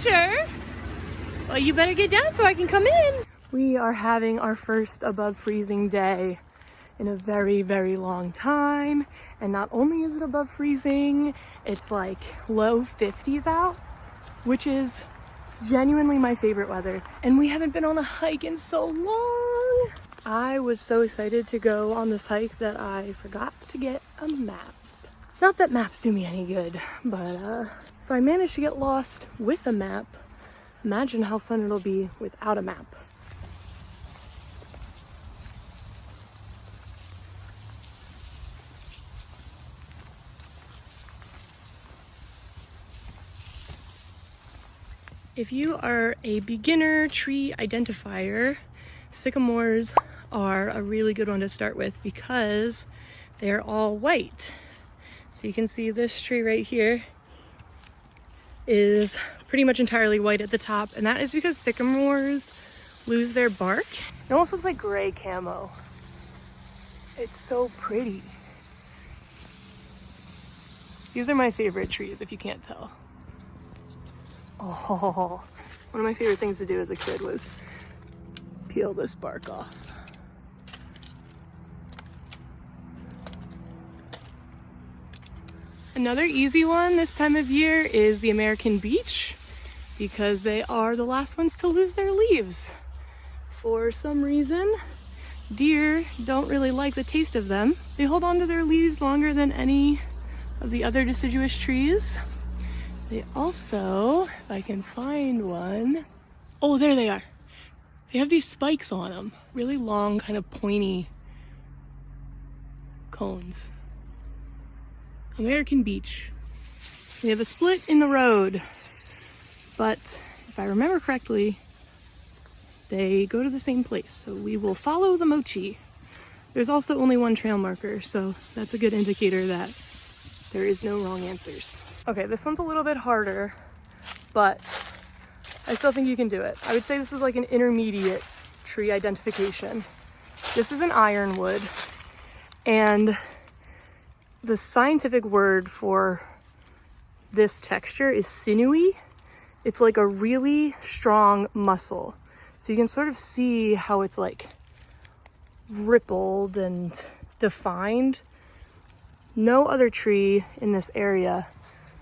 picture. Well, you better get down so I can come in. We are having our first above freezing day in a very, very long time. And not only is it above freezing, it's like low 50s out, which is genuinely my favorite weather. And we haven't been on a hike in so long. I was so excited to go on this hike that I forgot to get a map. Not that maps do me any good, but if I manage to get lost with a map, imagine how fun it'll be without a map. If you are a beginner tree identifier, sycamores are a really good one to start with because they're all white. So you can see this tree right here is pretty much entirely white at the top, and that is because sycamores lose their bark. It almost looks like gray camo. It's so pretty. These are my favorite trees, if you can't tell. Oh, one of my favorite things to do as a kid was peel this bark off. Another easy one this time of year is the American beech, because they are the last ones to lose their leaves. For some reason, deer don't really like the taste of them. They hold on to their leaves longer than any of the other deciduous trees. They also, if I can find one, oh, there they are. They have these spikes on them, really long, kind of pointy cones. American beech. We have a split in the road, but if I remember correctly, they go to the same place, so we will follow the mochi. There's also only one trail marker, so that's a good indicator that there is no wrong answers. Okay, this one's a little bit harder, but I still think you can do it. I would say this is like an intermediate tree identification. This is an ironwood, and the scientific word for this texture is sinewy. It's like a really strong muscle. So you can sort of see how it's like rippled and defined. No other tree in this area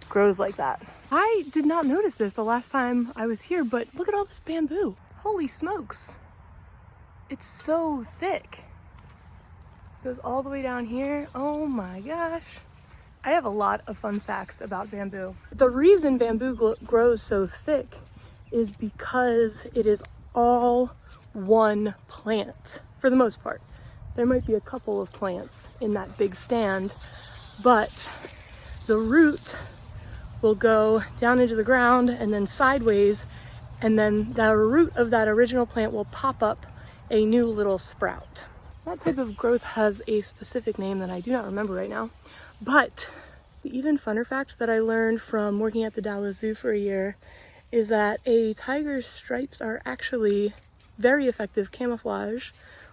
grows like that. I did not notice this the last time I was here, but look at all this bamboo. Holy smokes. It's so thick. Goes all the way down here. Oh my gosh. I have a lot of fun facts about bamboo. The reason bamboo grows so thick is because it is all one plant for the most part. There might be a couple of plants in that big stand, but the root will go down into the ground and then sideways, and then the root of that original plant will pop up a new little sprout. That type of growth has a specific name that I do not remember right now, but the even funner fact that I learned from working at the Dallas Zoo for a year is that a tiger's stripes are actually very effective camouflage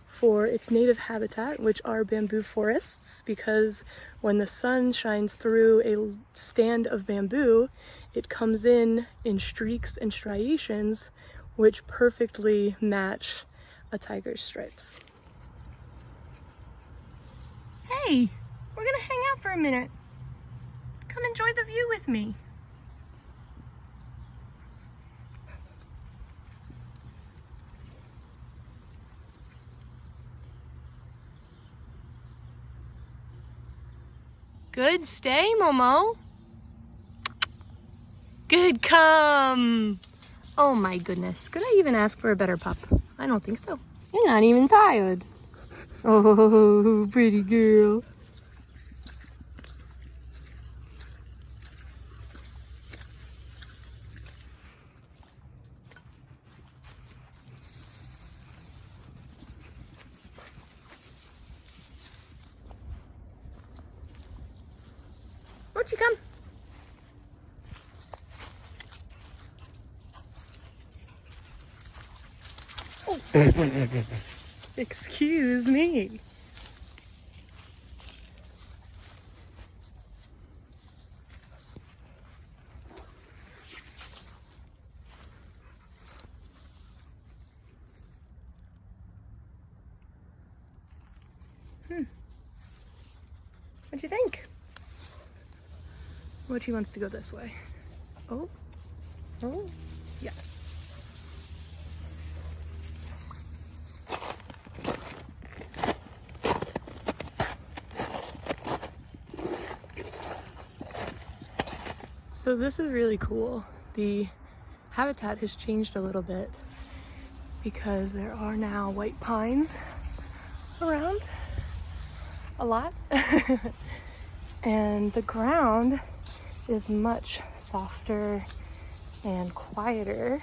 for its native habitat, which are bamboo forests, because when the sun shines through a stand of bamboo, it comes in streaks and striations, which perfectly match a tiger's stripes. Hey, we're gonna hang out for a minute. Come enjoy the view with me. Good stay, Momo. Good come. Oh my goodness. Could I even ask for a better pup? I don't think so. You're not even tired. Oh, pretty girl. Won't you come? Oh. Excuse me. What'd you think? Mochi wants to go this way. Oh, oh, yeah. So this is really cool. The habitat has changed a little bit because there are now white pines around a lot. And the ground is much softer and quieter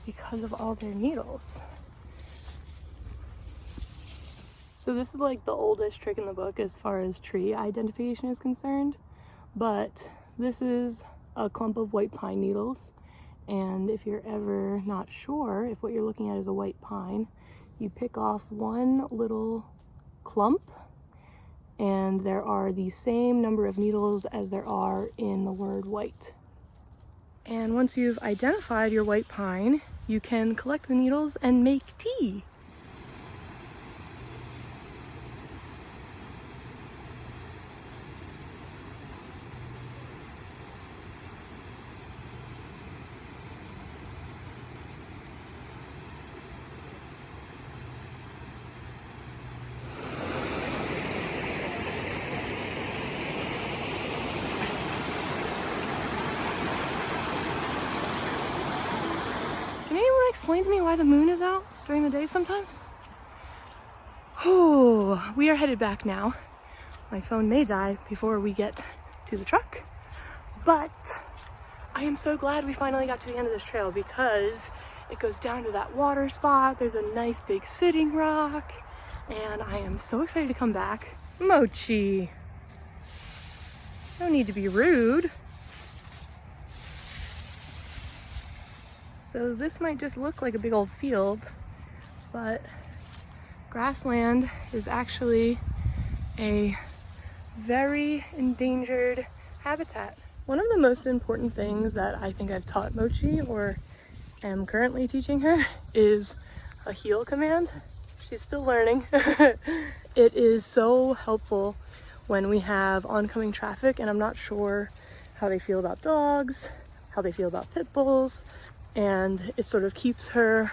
because of all their needles. So this is like the oldest trick in the book as far as tree identification is concerned, but this is a clump of white pine needles, and if you're ever not sure if what you're looking at is a white pine, you pick off one little clump and there are the same number of needles as there are in the word white. And once you've identified your white pine, you can collect the needles and make tea. Can anyone explain to me why the moon is out during the day sometimes? Oh, we are headed back now. My phone may die before we get to the truck, but I am so glad we finally got to the end of this trail because it goes down to that water spot. There's a nice big sitting rock, and I am so excited to come back. Mochi, no need to be rude. So this might just look like a big old field, but grassland is actually a very endangered habitat. One of the most important things that I think I've taught Mochi, or am currently teaching her, is a heel command. She's still learning. It is so helpful when we have oncoming traffic and I'm not sure how they feel about dogs, how they feel about pit bulls, and it sort of keeps her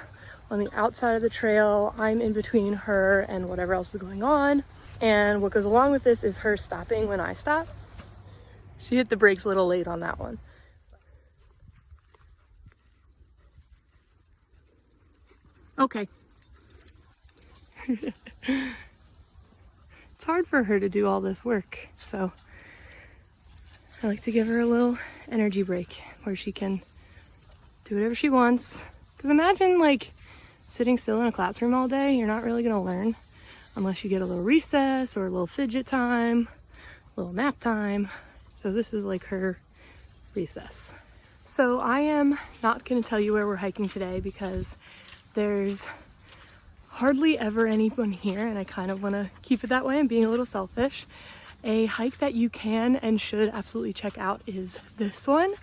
on the outside of the trail. I'm in between her and whatever else is going on. And what goes along with this is her stopping when I stop. She hit the brakes a little late on that one. Okay. It's hard for her to do all this work, so I like to give her a little energy break where she can do whatever she wants. Because imagine like sitting still in a classroom all day, you're not really gonna learn unless you get a little recess or a little fidget time, a little nap time. So this is like her recess. So I am not gonna tell you where we're hiking today because there's hardly ever anyone here and I kind of wanna keep it that way. I'm being a little selfish. A hike that you can and should absolutely check out is this one.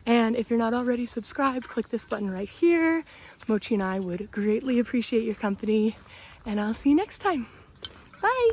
And if you're not already subscribed, click this button right here. Mochi and I would greatly appreciate your company, and I'll see you next time. Bye.